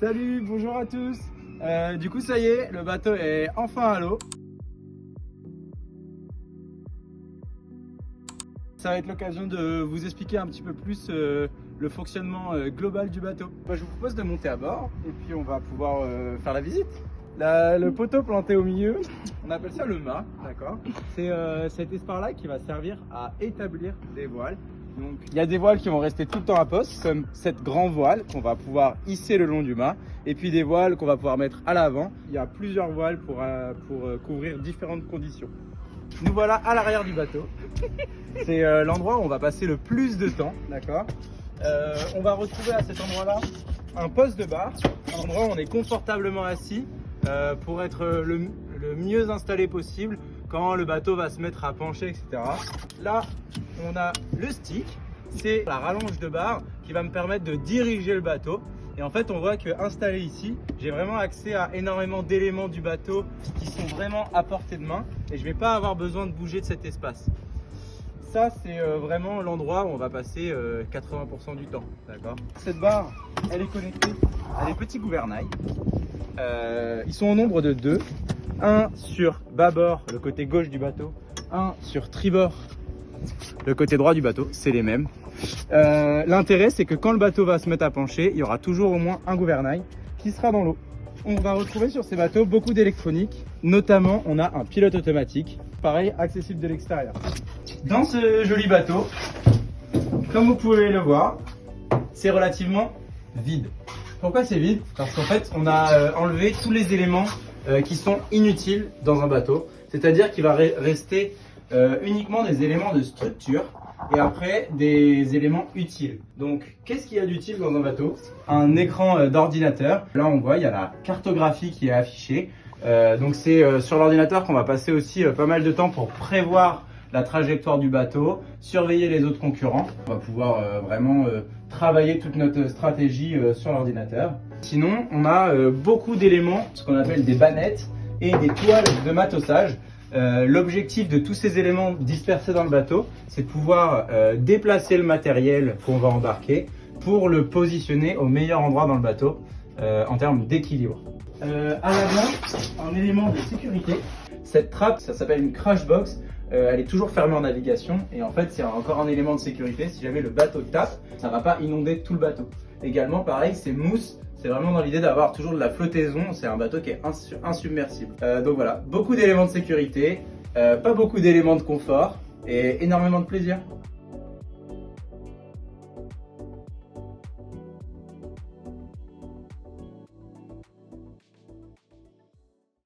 Salut, bonjour à tous. Du coup, ça y est, le bateau est enfin à l'eau. Ça va être l'occasion de vous expliquer un petit peu plus le fonctionnement global du bateau. Je vous propose de monter à bord et puis on va pouvoir faire la visite. Le poteau planté au milieu, on appelle ça le mât, d'accord. C'est cet espar-là qui va servir à établir des voiles. Donc, il y a des voiles qui vont rester tout le temps à poste, comme cette grande voile qu'on va pouvoir hisser le long du mât, et puis des voiles qu'on va pouvoir mettre à l'avant. Il y a plusieurs voiles pour couvrir différentes conditions. Nous voilà à l'arrière du bateau. C'est l'endroit où on va passer le plus de temps, d'accord. On va retrouver à cet endroit-là un poste de bar, un endroit où on est confortablement assis pour être le mieux installé possible quand le bateau va se mettre à pencher, etc. Là, on a le stick, c'est la rallonge de barre qui va me permettre de diriger le bateau. Et en fait, on voit que installé ici, j'ai vraiment accès à énormément d'éléments du bateau qui sont vraiment à portée de main et je ne vais pas avoir besoin de bouger de cet espace. Ça, c'est vraiment l'endroit où on va passer 80% du temps, d'accord. Cette barre, elle est connectée à des petits gouvernails. Ils sont au nombre de 2. Un sur bâbord, le côté gauche du bateau, un sur tribord, le côté droit du bateau, c'est les mêmes. L'intérêt, c'est que quand le bateau va se mettre à pencher, il y aura toujours au moins un gouvernail qui sera dans l'eau. On va retrouver sur ces bateaux beaucoup d'électronique, notamment on a un pilote automatique, pareil, accessible de l'extérieur. Dans ce joli bateau, comme vous pouvez le voir, c'est relativement vide. Pourquoi c'est vide? Parce qu'en fait, on a enlevé tous les éléments qui sont inutiles dans un bateau, c'est-à-dire qu'il va rester uniquement des éléments de structure et après des éléments utiles. Donc qu'est-ce qu'il y a d'utile dans un bateau? Un écran d'ordinateur. Là on voit il y a la cartographie qui est affichée. Donc c'est sur l'ordinateur qu'on va passer aussi pas mal de temps pour prévoir la trajectoire du bateau, surveiller les autres concurrents. On va pouvoir vraiment travailler toute notre stratégie sur l'ordinateur. Sinon, on a beaucoup d'éléments, ce qu'on appelle des bannettes et des toiles de matossage. L'objectif de tous ces éléments dispersés dans le bateau, c'est de pouvoir déplacer le matériel qu'on va embarquer pour le positionner au meilleur endroit dans le bateau en termes d'équilibre. À l'avant, un élément de sécurité. Cette trappe, ça s'appelle une crash box. Elle est toujours fermée en navigation et en fait c'est encore un élément de sécurité. Si jamais le bateau tape, ça ne va pas inonder tout le bateau. Également pareil, c'est mousse. C'est vraiment dans l'idée d'avoir toujours de la flottaison, c'est un bateau qui est insubmersible. Donc voilà, beaucoup d'éléments de sécurité, pas beaucoup d'éléments de confort et énormément de plaisir.